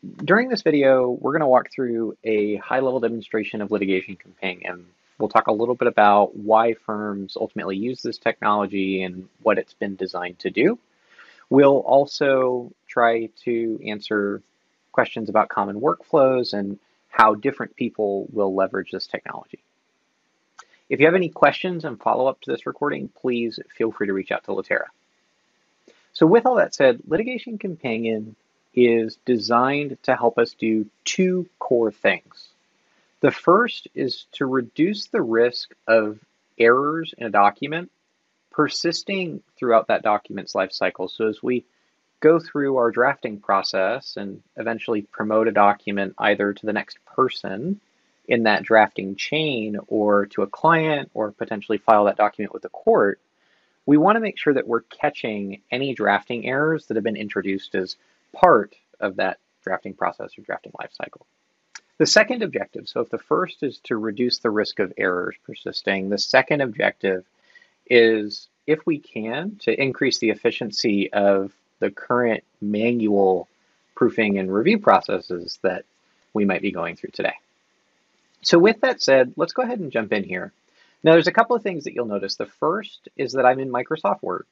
During this video, we're going to walk through a high-level demonstration of litigation companion. We'll talk a little bit about why firms ultimately use this technology and what it's been designed to do. We'll also try to answer questions about common workflows and how different people will leverage this technology. If you have any questions and follow-up to this recording, please feel free to reach out to Latera. So with all that said, Litigation Companion is designed to help us do two core things. The first is to reduce the risk of errors in a document persisting throughout that document's life cycle. So as we go through our drafting process and eventually promote a document either to the next person in that drafting chain or to a client or potentially file that document with the court, we want to make sure that we're catching any drafting errors that have been introduced as part of that drafting process or drafting lifecycle. The second objective, so if the first is to reduce the risk of errors persisting, the second objective is, if we can, to increase the efficiency of the current manual proofing and review processes that we might be going through today. So with that said, let's go ahead and jump in here. Now there's a couple of things that you'll notice. The first is that I'm in Microsoft Word.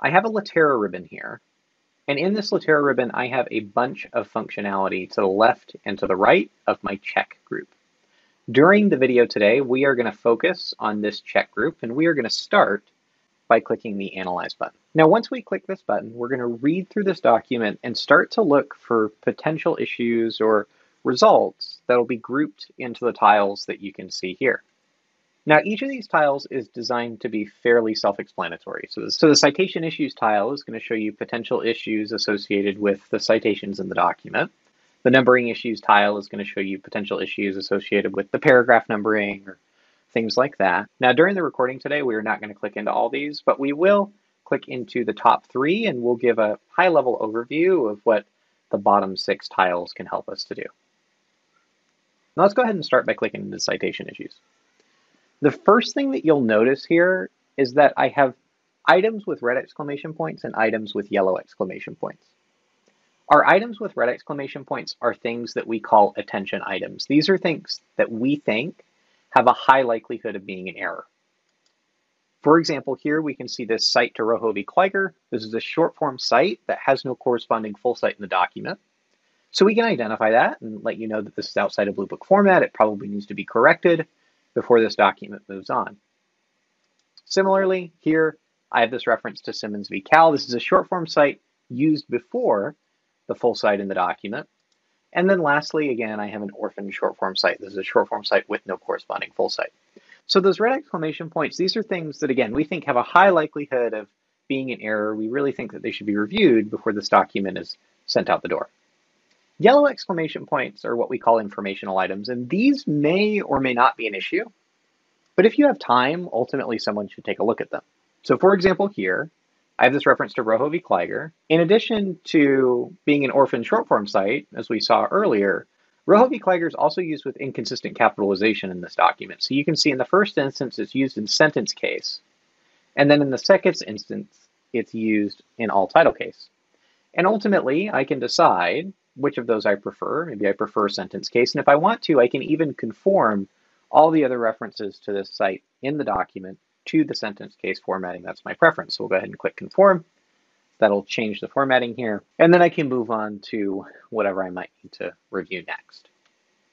I have a Latera ribbon here. And in this Latera ribbon, I have a bunch of functionality to the left and to the right of my check group. During the video today, we are going to focus on this check group, and we are going to start by clicking the Analyze button. Now, once we click this button, we're going to read through this document and start to look for potential issues or results that will be grouped into the tiles that you can see here. Now, each of these tiles is designed to be fairly self-explanatory. So the citation issues tile is going to show you potential issues associated with the citations in the document. The numbering issues tile is going to show you potential issues associated with the paragraph numbering or things like that. Now, during the recording today, we are not going to click into all these, but we will click into the top three, and we'll give a high-level overview of what the bottom 6 tiles can help us to do. Now, let's go ahead and start by clicking into citation issues. The first thing that you'll notice here is that I have items with red exclamation points and items with yellow exclamation points. Our items with red exclamation points are things that we call attention items. These are things that we think have a high likelihood of being an error. For example, here we can see this cite to Rojo v. Kleiger. This is a short form cite that has no corresponding full cite in the document. So we can identify that and let you know that this is outside of Blue Book format. It probably needs to be corrected before this document moves on. Similarly, here I have this reference to Simmons v. Cal. This is a short form cite used before the full cite in the document. And then lastly, again, I have an orphan short form cite. This is a short form cite with no corresponding full cite. So those red exclamation points, these are things that, again, we think have a high likelihood of being an error. We really think that they should be reviewed before this document is sent out the door. Yellow exclamation points are what we call informational items, and these may or may not be an issue, but if you have time, ultimately someone should take a look at them. So for example here, I have this reference to Rojo v. Kleiger. In addition to being an orphan short form cite, as we saw earlier, Rojo v. Kleiger is also used with inconsistent capitalization in this document. So you can see in the first instance it's used in sentence case, and then in the second instance it's used in all title case. And ultimately I can decide which of those I prefer. Maybe I prefer sentence case. And if I want to, I can even conform all the other references to this cite in the document to the sentence case formatting. That's my preference. So we'll go ahead and click conform. That'll change the formatting here. And then I can move on to whatever I might need to review next.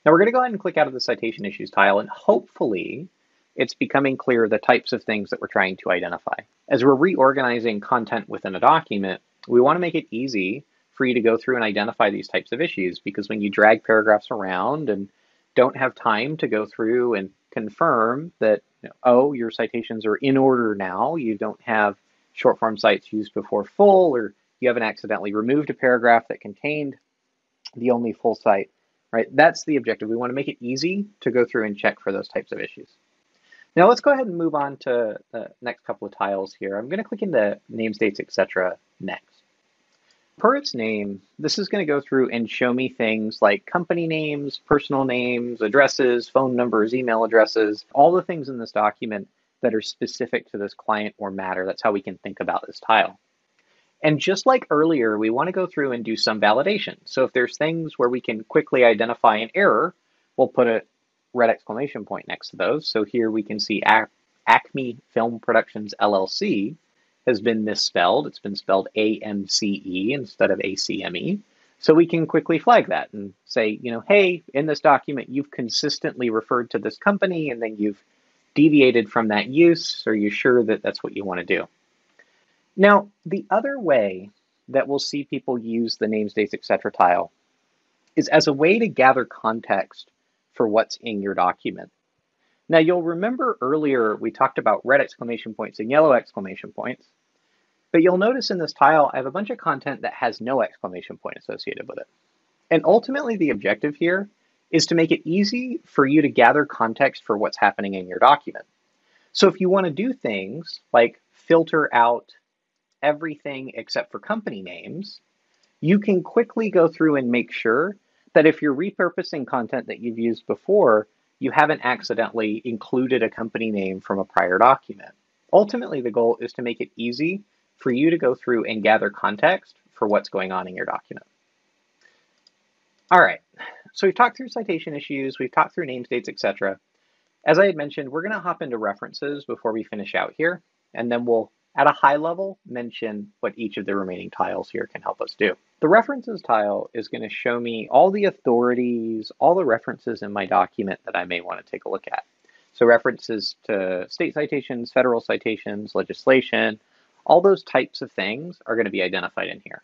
Now we're going to go ahead and click out of the citation issues tile, and hopefully it's becoming clear the types of things that we're trying to identify. As we're reorganizing content within a document, we want to make it easy for you to go through and identify these types of issues, because when you drag paragraphs around and don't have time to go through and confirm that, oh, your citations are in order now, you don't have short form cites used before full, or you haven't accidentally removed a paragraph that contained the only full cite, right? That's the objective. We want to make it easy to go through and check for those types of issues. Now let's go ahead and move on to the next couple of tiles here. I'm going to click into names, dates, etc. next. Per its name, this is going to go through and show me things like company names, personal names, addresses, phone numbers, email addresses, all the things in this document that are specific to this client or matter. That's how we can think about this tile. And just like earlier, we want to go through and do some validation. So if there's things where we can quickly identify an error, we'll put a red exclamation point next to those. So here we can see Acme Film Productions LLC has been misspelled. It's been spelled AMCE instead of ACME. So we can quickly flag that and say, hey, in this document, you've consistently referred to this company and then you've deviated from that use. Are you sure that that's what you want to do? Now, the other way that we'll see people use the names, dates, etc. tile is as a way to gather context for what's in your document. Now, you'll remember earlier we talked about red exclamation points and yellow exclamation points, but you'll notice in this tile I have a bunch of content that has no exclamation point associated with it. And ultimately the objective here is to make it easy for you to gather context for what's happening in your document. So if you want to do things like filter out everything except for company names, you can quickly go through and make sure that if you're repurposing content that you've used before, you haven't accidentally included a company name from a prior document. Ultimately, the goal is to make it easy for you to go through and gather context for what's going on in your document. All right, so we've talked through citation issues, we've talked through names, dates, etc. As I had mentioned, we're going to hop into references before we finish out here, and then we'll, at a high level, mention what each of the remaining tiles here can help us do. The references tile is going to show me all the authorities, all the references in my document that I may want to take a look at. So references to state citations, federal citations, legislation, all those types of things are going to be identified in here.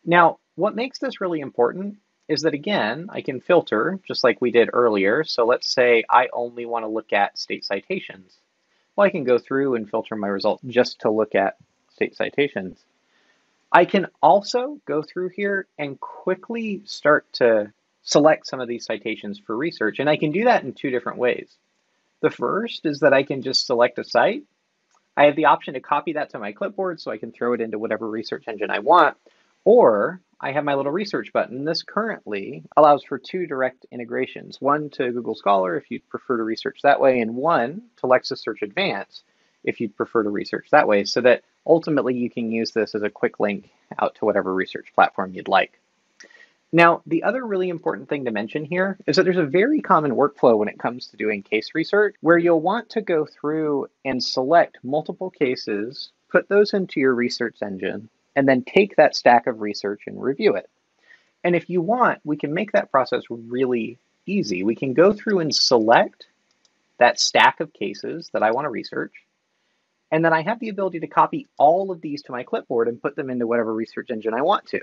Now, what makes this really important is that, again, I can filter just like we did earlier. So let's say I only want to look at state citations. Well, I can go through and filter my result just to look at state citations. I can also go through here and quickly start to select some of these citations for research. And I can do that in two different ways. The first is that I can just select a site. I have the option to copy that to my clipboard so I can throw it into whatever research engine I want. Or I have my little research button. This currently allows for two direct integrations, one to Google Scholar if you'd prefer to research that way, and one to Lexis Search Advanced if you'd prefer to research that way, so that ultimately you can use this as a quick link out to whatever research platform you'd like. Now, the other really important thing to mention here is that there's a very common workflow when it comes to doing case research, where you'll want to go through and select multiple cases, put those into your research engine, and then take that stack of research and review it. And if you want, we can make that process really easy. We can go through and select that stack of cases that I want to research, and then I have the ability to copy all of these to my clipboard and put them into whatever research engine I want to.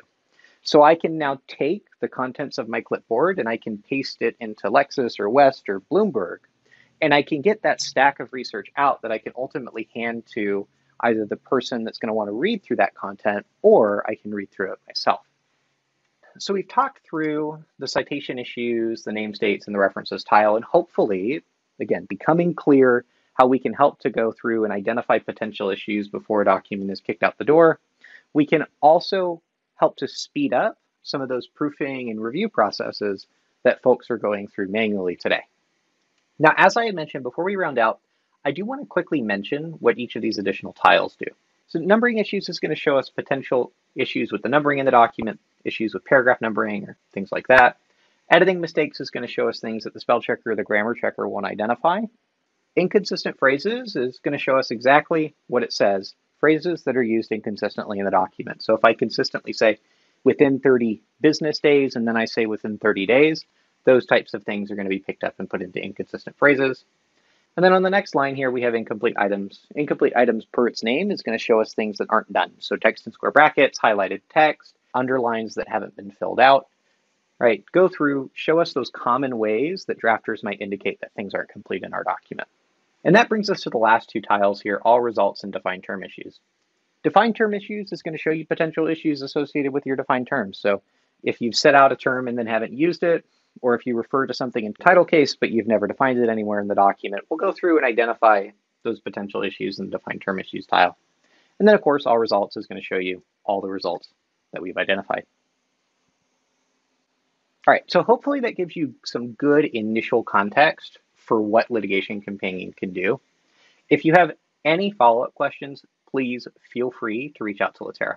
So I can now take the contents of my clipboard and I can paste it into Lexis or West or Bloomberg, and I can get that stack of research out that I can ultimately hand to either the person that's going to want to read through that content, or I can read through it myself. So we've talked through the citation issues, the names, dates, and the references tile, and hopefully, again, becoming clear how we can help to go through and identify potential issues before a document is kicked out the door. We can also help to speed up some of those proofing and review processes that folks are going through manually today. Now, as I had mentioned before we round out, I do want to quickly mention what each of these additional tiles do. So numbering issues is going to show us potential issues with the numbering in the document, issues with paragraph numbering or things like that. Editing mistakes is going to show us things that the spell checker or the grammar checker won't identify. Inconsistent phrases is going to show us exactly what it says, phrases that are used inconsistently in the document. So if I consistently say within 30 business days and then I say within 30 days, those types of things are going to be picked up and put into inconsistent phrases. And then on the next line here, we have incomplete items. Incomplete items per its name is going to show us things that aren't done. So text in square brackets, highlighted text, underlines that haven't been filled out, right? Go through, show us those common ways that drafters might indicate that things aren't complete in our document. And that brings us to the last two tiles here, all results and defined term issues. Defined term issues is going to show you potential issues associated with your defined terms. So if you've set out a term and then haven't used it, or if you refer to something in title case, but you've never defined it anywhere in the document, we'll go through and identify those potential issues in the defined term issues tile. And then, of course, all results is going to show you all the results that we've identified. All right, so hopefully that gives you some good initial context for what Litigation Companion can do. If you have any follow-up questions, please feel free to reach out to Latera.